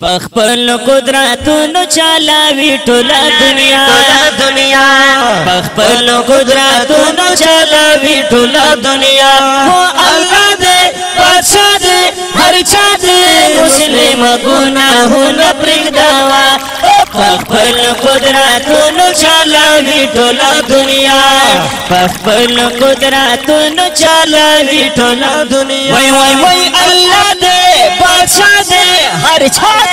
پخپل قدرتونو چلاوی ټوله دنیا پخپل قدرتونو چلاوی ټوله دنیا هو الله دې بادشاہ دې هر چا دې مسلم ګناهونه پرېږدوا پخپل قدرتونو چلاوی ټوله دنیا پخپل قدرتونو چلاوی ټوله دنیا وای وای وای الله دې بادشاہ دې هر چا دې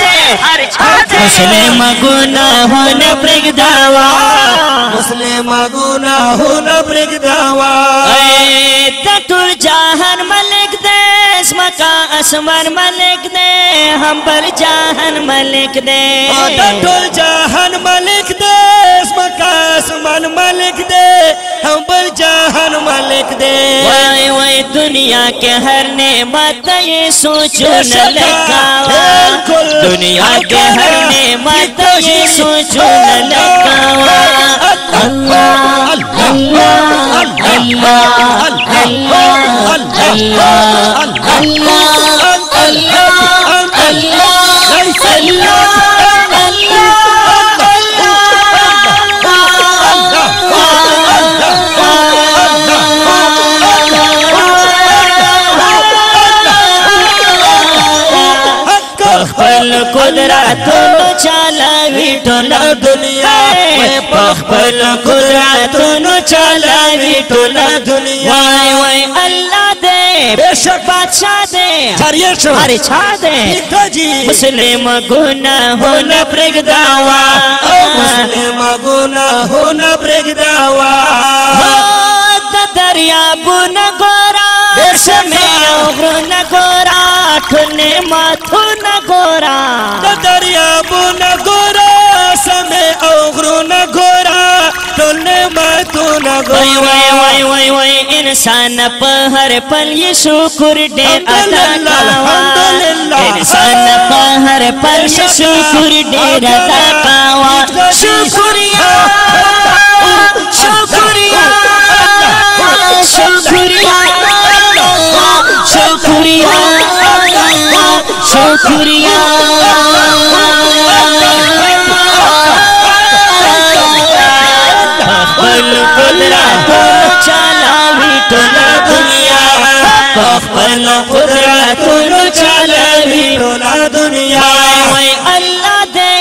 مسلم گناهونه پرېږدوا مسلم گناهونه پرېږدوا د ټول جهان ملک دې اسمکا اسمان ملک دې هم بل جهان ملک دې د ټول جهان ملک دې اسمکا اسمان ملک دې هم بل جهان ملک دې وای وای دنیا کې هر نعمت یې سوچونه لګاوا دنیا کې هر نعمت یې سوچونه لګاوا الله الله الله الله پخپل قدرتونو چلاوی ټوله دنیا پخپل قدرتونو چلاوی ټوله دنیا وای وای الله دې بشک بادشاہ دې هر چا دې مسلم گناهونه پرېږدوا مسلم گناهونه پرېږدوا د دریابونه ګورا سمې او غرونه ګورا ټول نعمتونه ګورا د دریابونه ګورا سمې او غرونه ګورا ټول نعمتونه وای وای وای وای وای انسان په هر پل یې شکر ډېر ادا کاوه انسان په هر پل یې شکر ډېر ادا کاوه شکریا شکریا شکریا شکریا شکریا پخپل قدرتونو چلاوی ټوله دنیا پخپل قدرتونو چلاوی ټوله دنیا وای الله دې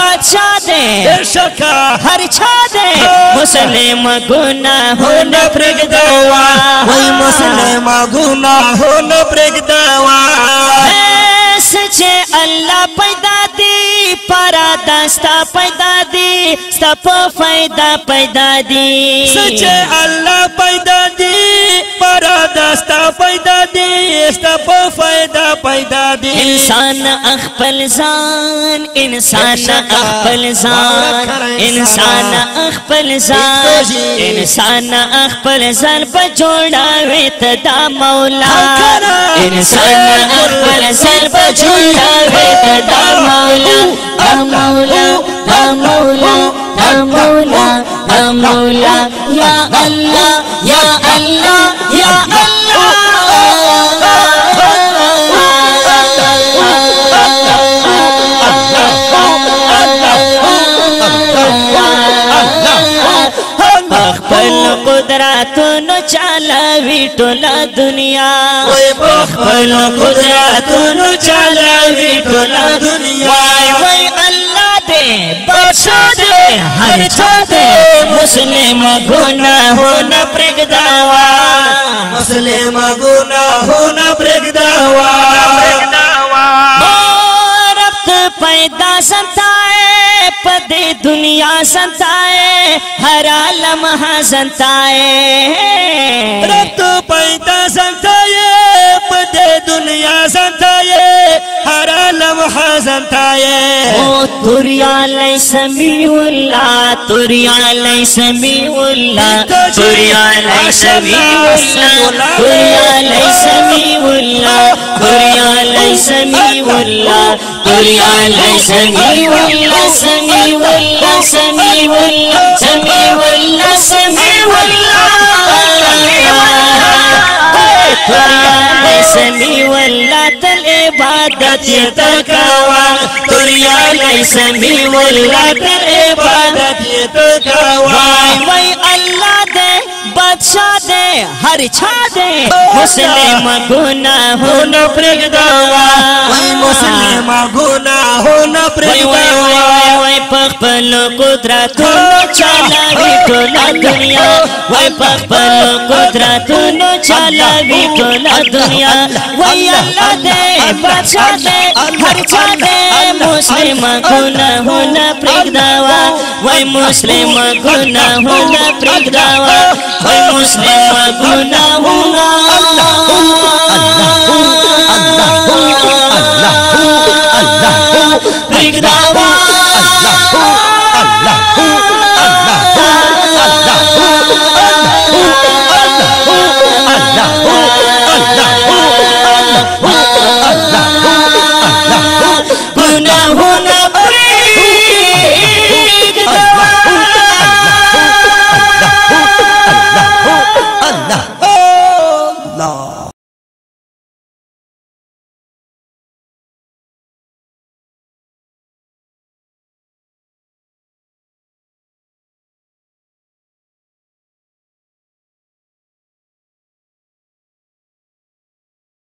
بادشاہ دې هر چا دې مسلم گناهونه پرېږدوا وای مسلم گناهونه پرېږدوا سچے اللہ پیدا دی پارا داستا پیدا دی ستا پا فائدہ پیدا دی سچے اللہ پیدا دی پارا داستا پیدا دی ستا پا فائدہ پیدا دی انسان اخپل زان انسان اخپل زان انسان اخپل زان انسان اخپل زان بجوڑاوی تدا مولا انسان اخپل زان بجوڑاوی تدا مولا مولا مولا مولا مولا یا اللہ یا اللہ یا اللہ پخپل قدرتونو چلاوی ټوله دنیا پخپل قدرتونو چلاوی ټوله دنیا وای وای الله دې بادشاہ دې هر چا دې مسلم گناهونه پرېږدوا مسلم گناهونه پرېږدوا رب پیدا سنتائے پدے دنیا سنتائے ہر لمحہ سنتائے رب پیدا سنتائے پدے دنیا سنتائے ہر لمحہ سنتائے او توریا علیہ سمیع اللہ توریا علیہ سمیع اللہ توریا علیہ سمیع اللہ توریا علیہ سمیع اللہ توریا علیہ سمیع اللہ توریا علیہ سمیع اللہ سمیع اللہ سمیع اللہ سمیع اللہ سمیع اللہ توریا علیہ سمیع اللہ تل عبادت یې تکوا دنیا لای سمیع الله تر عبادت یې تکوا وای الله دې بادشاہ دے ہر چھا دے مسلم گناہونو پرگدوا مسلم گناہونو پرگدوا وای پخپلو قدرتونو چلاوی ټوله دنیا وای پخپلو قدرتونو چلاوی ټوله دنیا وای الله دے بادشاہ دے ہر چھا دے مسلم گناہونو پرگدوا وای مسلم گناہونو پرگدوا وای مسلم گناہونو پرگدوا